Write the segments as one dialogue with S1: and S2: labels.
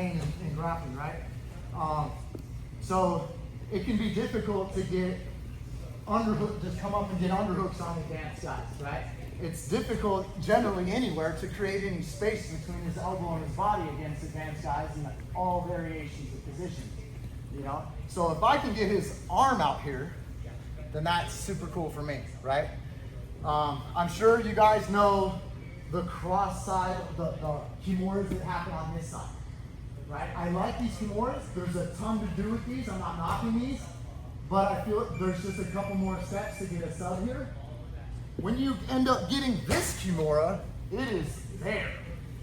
S1: pain in grappling, right? So it can be difficult to get underhook, just come up and get underhooks on advanced guys, right? It's difficult generally anywhere to create any space between his elbow and his body against advanced guys in all variations of positions, you know? So if I can get his arm out here, then that's super cool for me, right? I'm sure you guys know the cross side, the kimuras that happen on this side, right? I like these kimuras. There's a ton to do with these. I'm not knocking these, but I feel there's just a couple more steps to get a sub here. When you end up getting this kimura, it is there.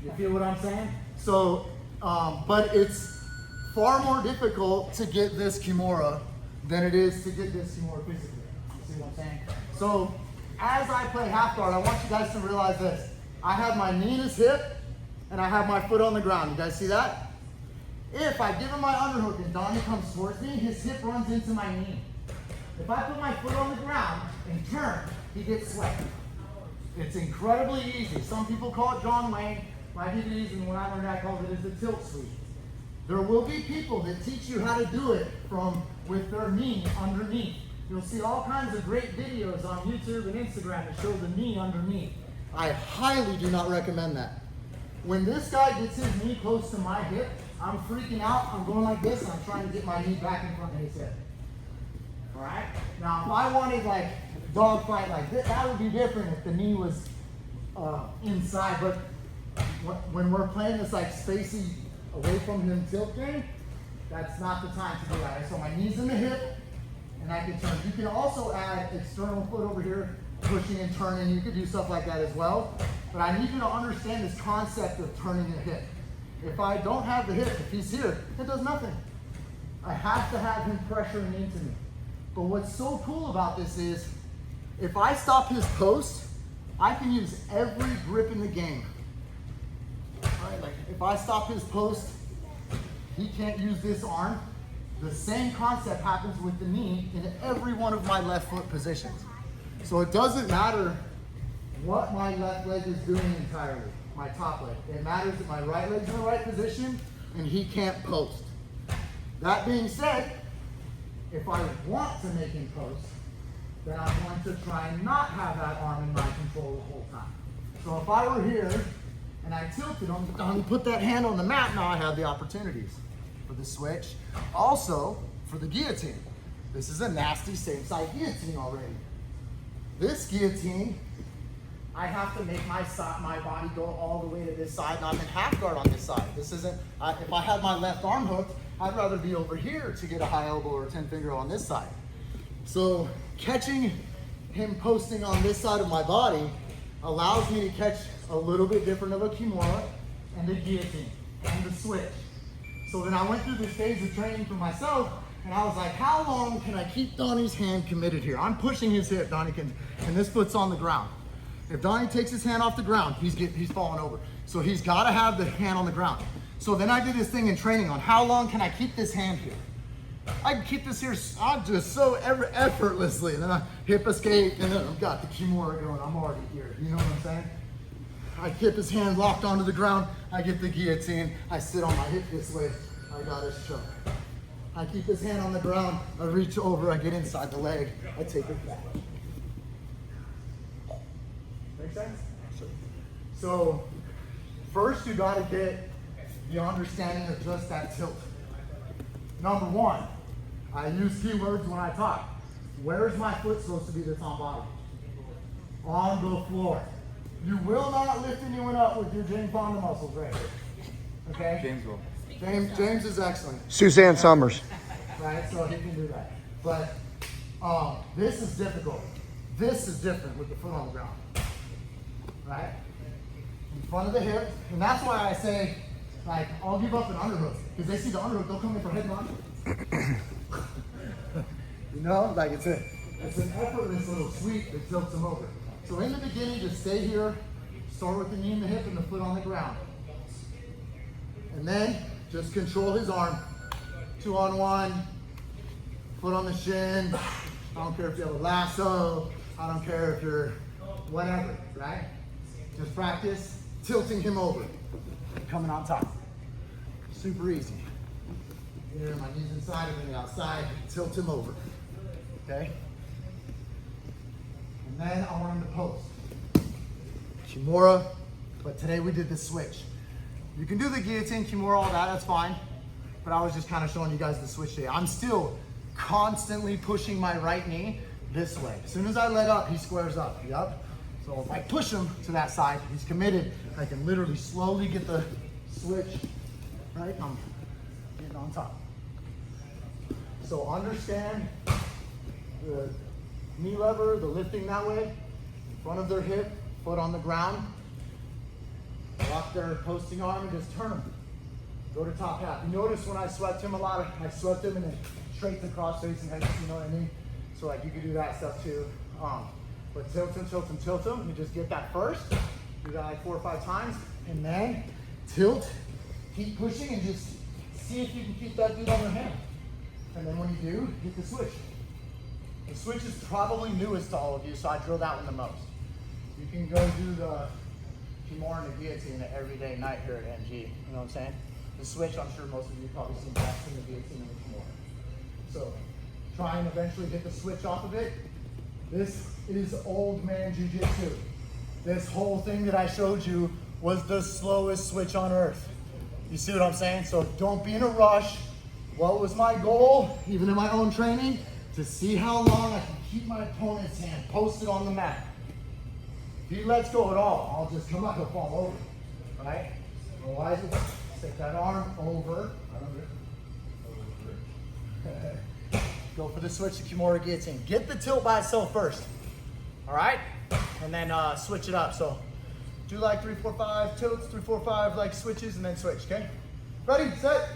S1: You feel what I'm saying? So, but it's far more difficult to get this kimura than it is to get this kimura physically. You see what I'm saying? So, as I play half guard, I want you guys to realize this. I have my knee in his hip, and I have my foot on the ground. You guys see that? If I give him my underhook and Donnie comes towards me, his hip runs into my knee. If I put my foot on the ground and turn, he gets swept. It's incredibly easy. Some people call it John Wayne. My DVDs, and when I learned, I called it as the tilt sweep. There will be people that teach you how to do it with their knee underneath. You'll see all kinds of great videos on YouTube and Instagram that show the knee underneath. I highly do not recommend that. When this guy gets his knee close to my hip, I'm freaking out. I'm going like this, and I'm trying to get my knee back in front of his hip. All right? Now, if I wanted like dog fight like this, that would be different if the knee was inside. But when we're playing this like spacey away from him tilt game, that's not the time to do that. So my knee's in the hip, and I can turn. You can also add external foot over here, pushing and turning. You could do stuff like that as well. But I need you to understand this concept of turning the hip. If I don't have the hip, if he's here, it does nothing. I have to have him pressuring into me. But what's so cool about this is, if I stop his post, I can use every grip in the game. Right? Like if I stop his post, he can't use this arm. The same concept happens with the knee in every one of my left foot positions. So it doesn't matter what my left leg is doing entirely, my top leg. It matters that my right leg's in the right position and he can't post. That being said, if I want to make him post, then I'm going to try and not have that arm in my control the whole time. So if I were here and I tilted him and put that hand on the mat, now I have the opportunities for the switch. Also, for the guillotine. This is a nasty same side guillotine already. This guillotine, I have to make my body go all the way to this side, and I'm in half guard on this side. This isn't, if I had my left arm hooked, I'd rather be over here to get a high elbow or a 10 finger on this side. So catching him posting on this side of my body allows me to catch a little bit different of a kimura and the guillotine and the switch. So then I went through this phase of training for myself, and I was like, how long can I keep Donnie's hand committed here? I'm pushing his hip, Donnie can, and this foot's on the ground. If Donnie takes his hand off the ground, he's falling over. So he's gotta have the hand on the ground. So then I did this thing in training on how long can I keep this hand here? I can keep this here just so effortlessly, and then I hip escape, and then I've got the kimura going, I'm already here, you know what I'm saying? I keep his hand locked onto the ground, I get the guillotine, I sit on my hip this way, I got his choke. I keep his hand on the ground, I reach over, I get inside the leg, I take it back. Make sense? Sure. So, first you gotta get the understanding of just that tilt. Number one, I use keywords when I talk. Where's my foot supposed to be that's on body? On the floor. You will not lift anyone up with your Jane Fonda muscles right here. Okay?
S2: James will.
S1: James is excellent.
S3: Suzanne Summers.
S1: Right, so he can do that. But this is difficult. This is different with the foot on the ground. Right? In front of the hip. And that's why I say, like, I'll give up an underhook. Because they see the underhook, they'll come in for head on. You know, like it's an effortless little sweep that tilts them over. So in the beginning, just stay here, start with the knee and the hip and the foot on the ground. And then just control his arm. 2-on-1, foot on the shin. I don't care if you have a lasso. I don't care if you're whatever, right? Just practice tilting him over and coming on top. Super easy. Here, my knees inside, and then outside, tilt him over. Okay? And then I want him to post. Kimura, but today we did the switch. You can do the guillotine, Kimura, all that, that's fine. But I was just kind of showing you guys the switch today. I'm still constantly pushing my right knee this way. As soon as I let up, he squares up. Yep. So if I push him to that side, he's committed. I can literally slowly get the switch, right? I'm getting on top. So understand the knee lever, the lifting that way, front of their hip, foot on the ground, lock their posting arm and just turn them. Go to top half. You notice when I swept him I swept him and then straight to cross facing head, you know what I mean? So like you could do that stuff too. But tilt him, tilt him, tilt him. You just get that first. Do that like 4 or 5 times. And then tilt, keep pushing and just see if you can keep that dude on your hand. And then when you do, hit the switch. The switch is probably newest to all of you, so I drill that one the most. You can go do the Kimura and the guillotine every day night here at NG. You know what I'm saying? The switch, I'm sure most of you probably seen that in the guillotine and the Kimura. So try and eventually hit the switch off of it. This is old man jiu-jitsu. This whole thing that I showed you was the slowest switch on earth. You see what I'm saying? So don't be in a rush. What was my goal, even in my own training? To see how long I can keep my opponent's hand posted on the mat. If he lets go at all, I'll just come up and fall over, right? Otherwise, take that arm over. Go for the switch to Kimura guillotine. Get the tilt by itself first, all right? And then switch it up. So do like 3, 4, 5 tilts, 3, 4, 5 like switches, and then switch, okay? Ready, set.